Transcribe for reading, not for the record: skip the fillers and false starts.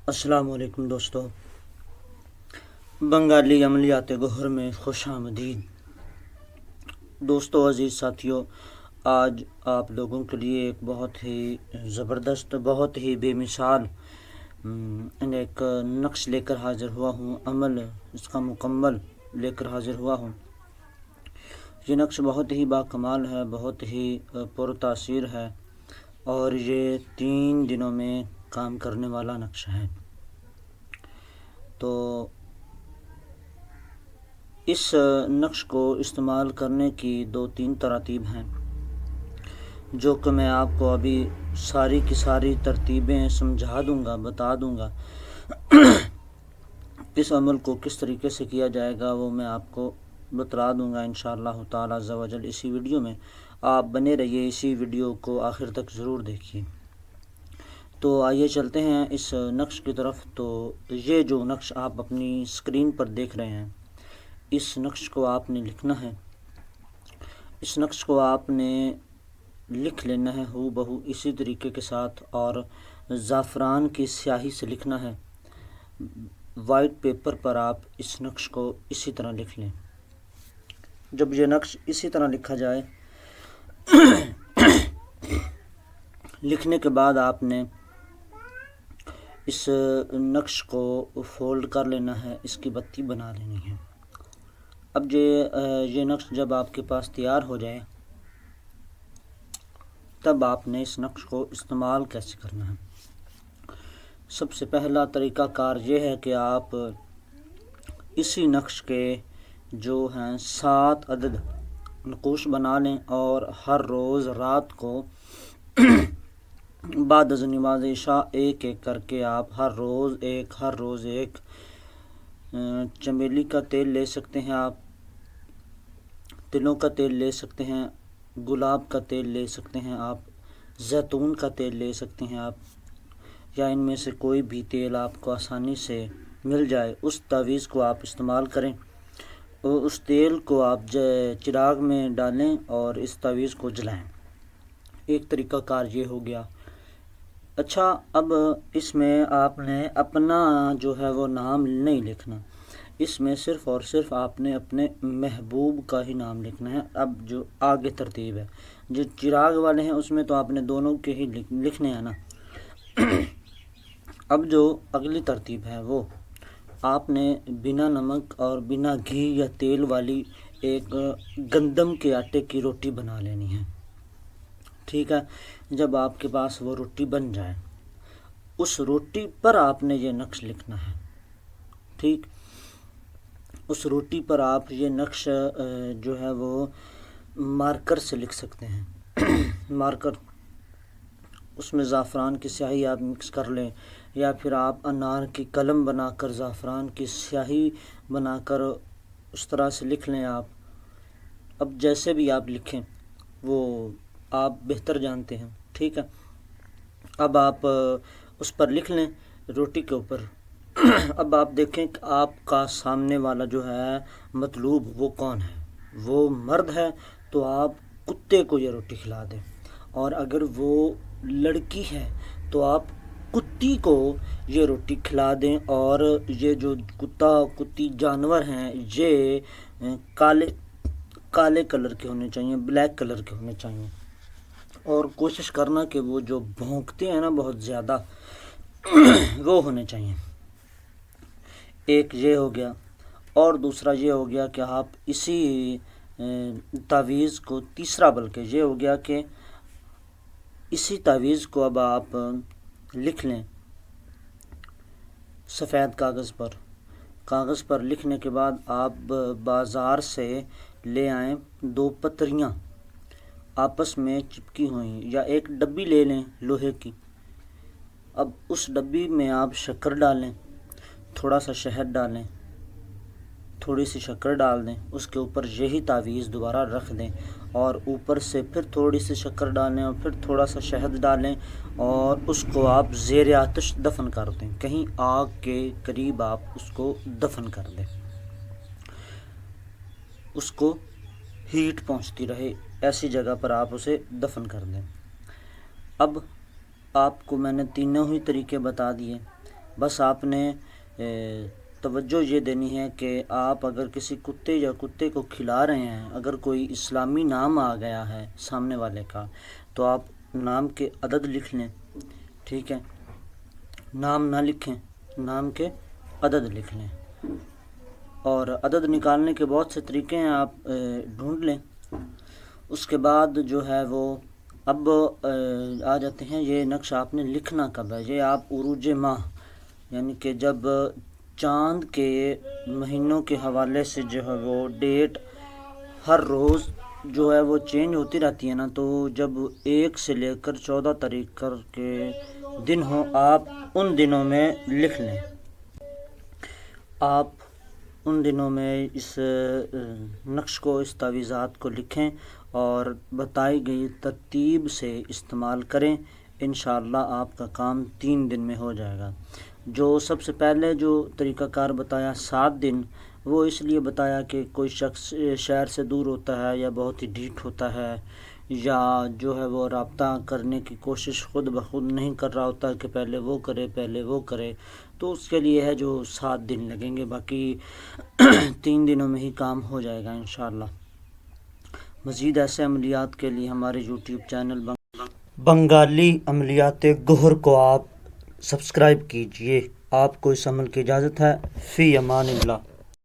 السلام علیکم دوستو، بنگالی عملیات گوہر میں خوش آمدید۔ دوستو، عزیز ساتھیو، آج آپ لوگوں کے لیے ایک بہت ہی زبردست، بہت ہی بے مثال ایک نقش لے کر حاضر ہوا ہوں، عمل اس کا مکمل لے کر حاضر ہوا ہوں۔ یہ نقش بہت ہی باکمال ہے، بہت ہی پرتاثیر ہے، اور یہ 3 دنوں میں کام کرنے والا نقش ہے۔ تو اس نقش کو استعمال کرنے کی 2-3 تراتیب ہیں، جو کہ میں آپ کو ابھی ساری کی ساری ترتیبیں سمجھا دوں گا، بتا دوں گا۔ اس عمل کو کس طریقے سے کیا جائے گا وہ میں آپ کو بتلا دوں گا انشاءاللہ تعالی عز و جل اسی ویڈیو میں۔ آپ بنے رہیے، اسی ویڈیو کو آخر تک ضرور دیکھیے۔ تو آئیے چلتے ہیں اس نقش کی طرف۔ تو یہ جو نقش آپ اپنی اسکرین پر دیکھ رہے ہیں، اس نقش کو آپ نے لکھنا ہے۔ اس نقش کو آپ نے لکھ لینا ہے ہو بہو اسی طریقے کے ساتھ، اور زعفران کی سیاہی سے لکھنا ہے۔ وائٹ پیپر پر آپ اس نقش کو اسی طرح لکھ لیں۔ جب یہ نقش اسی طرح لکھا جائے، لکھنے کے بعد آپ نے اس نقش کو فولڈ کر لینا ہے، اس کی بتی بنا لینی ہے۔ اب یہ نقش جب آپ کے پاس تیار ہو جائے، تب آپ نے اس نقش کو استعمال کیسے کرنا ہے۔ سب سے پہلا طریقہ کار یہ ہے کہ آپ اسی نقش کے جو ہیں 7 عدد نقوش بنا لیں، اور ہر روز رات کو بعد از نماز عشاء ایک ایک کر کے آپ ہر روز ایک چمیلی کا تیل لے سکتے ہیں، آپ تلوں کا تیل لے سکتے ہیں، گلاب کا تیل لے سکتے ہیں، آپ زیتون کا تیل لے سکتے ہیں، آپ یا ان میں سے کوئی بھی تیل آپ کو آسانی سے مل جائے، اس تعویذ کو آپ استعمال کریں۔ اس تیل کو آپ چراغ میں ڈالیں اور اس تعویذ کو جلائیں۔ ایک طریقہ کار یہ ہو گیا۔ اچھا، اب اس میں آپ نے اپنا جو ہے وہ نام نہیں لکھنا، اس میں صرف اور صرف آپ نے اپنے محبوب کا ہی نام لکھنا ہے۔ اب جو آگے ترتیب ہے، جو چراغ والے ہیں اس میں تو آپ نے دونوں کے ہی لکھنے ہیں نا۔ اب جو اگلی ترتیب ہے وہ آپ نے بنا نمک اور بنا گھی یا تیل والی ایک گندم کے آٹے کی روٹی بنا لینی ہے، ٹھیک ہے۔ جب آپ کے پاس وہ روٹی بن جائے، اس روٹی پر آپ نے یہ نقش لکھنا ہے، ٹھیک۔ اس روٹی پر آپ یہ نقش جو ہے وہ مارکر سے لکھ سکتے ہیں۔ مارکر، اس میں زعفران کی سیاہی آپ مکس کر لیں، یا پھر آپ انار کی قلم بنا کر زعفران کی سیاہی بنا کر اس طرح سے لکھ لیں آپ۔ اب جیسے بھی آپ لکھیں وہ آپ بہتر جانتے ہیں، ٹھیک ہے۔ اب آپ اس پر لکھ لیں روٹی کے اوپر۔ اب آپ دیکھیں کہ آپ کا سامنے والا جو ہے مطلوب وہ کون ہے۔ وہ مرد ہے تو آپ کتے کو یہ روٹی کھلا دیں، اور اگر وہ لڑکی ہے تو آپ کتی کو یہ روٹی کھلا دیں۔ اور یہ جو کتی جانور ہیں یہ کالے کلر کے ہونے چاہیے، بلیک کلر کے ہونے چاہیے، اور کوشش کرنا کہ وہ جو بھونکتے ہیں نا بہت زیادہ وہ ہونے چاہیے۔ ایک یہ ہو گیا، اور دوسرا یہ ہو گیا کہ آپ اسی تعویذ کو، تیسرا بلکہ یہ ہو گیا کہ اسی تعویذ کو اب آپ لکھ لیں سفید کاغذ پر لکھنے کے بعد آپ بازار سے لے آئیں 2 پتریاں آپس میں چپکی ہوئیں، یا ایک ڈبی لے لیں لوہے کی۔ اب اس ڈبی میں آپ شکر ڈالیں، تھوڑا سا شہد ڈالیں، تھوڑی سی شکر ڈال دیں، اس کے اوپر یہی تعویذ دوبارہ رکھ دیں، اور اوپر سے پھر تھوڑی سی شکر ڈالیں اور پھر تھوڑا سا شہد ڈالیں، اور اس کو آپ زیر آتش دفن کر دیں، کہیں آگ کے قریب آپ اس کو دفن کر دیں، اس کو ہیٹ پہنچتی رہے ایسی جگہ پر آپ اسے دفن کر دیں۔ اب آپ کو میں نے تینوں ہی طریقے بتا دیے۔ بس آپ نے توجہ یہ دینی ہے کہ آپ اگر کسی کتے یا کتے کو کھلا رہے ہیں، اگر کوئی اسلامی نام آ گیا ہے سامنے والے کا، تو آپ نام کے عدد لکھ لیں، ٹھیک ہے، نام نہ لکھیں، نام کے عدد لکھ لیں، اور عدد نکالنے کے بہت سے طریقے ہیں، آپ ڈھونڈ لیں۔ اس کے بعد جو ہے وہ اب آ جاتے ہیں، یہ نقش آپ نے لکھنا کب ہے، یہ آپ عروج ماہ یعنی کہ جب چاند کے مہینوں کے حوالے سے جو ہے وہ ڈیٹ ہر روز جو ہے وہ چینج ہوتی رہتی ہے نا، تو جب 1 سے لے کر 14 تاریخ کر کے دن ہوں، آپ ان دنوں میں لکھ لیں، آپ ان دنوں میں اس نقش کو، اس تعویذات کو لکھیں اور بتائی گئی ترتیب سے استعمال کریں، انشاءاللہ آپ کا کام 3 دن میں ہو جائے گا۔ جو سب سے پہلے جو طریقہ کار بتایا 7 دن، وہ اس لیے بتایا کہ کوئی شخص شہر سے دور ہوتا ہے یا بہت ہی ڈھیٹ ہوتا ہے، یا جو ہے وہ رابطہ کرنے کی کوشش خود بخود نہیں کر رہا ہوتا کہ پہلے وہ کرے، تو اس کے لیے ہے جو 7 دن لگیں گے، باقی 3 دنوں میں ہی کام ہو جائے گا انشاءاللہ۔ مزید ایسے عملیات کے لیے ہمارے یوٹیوب چینل بنگالی عملیات گہر کو آپ سبسکرائب کیجئے۔ آپ کو اس عمل کی اجازت ہے، فی امان اللہ۔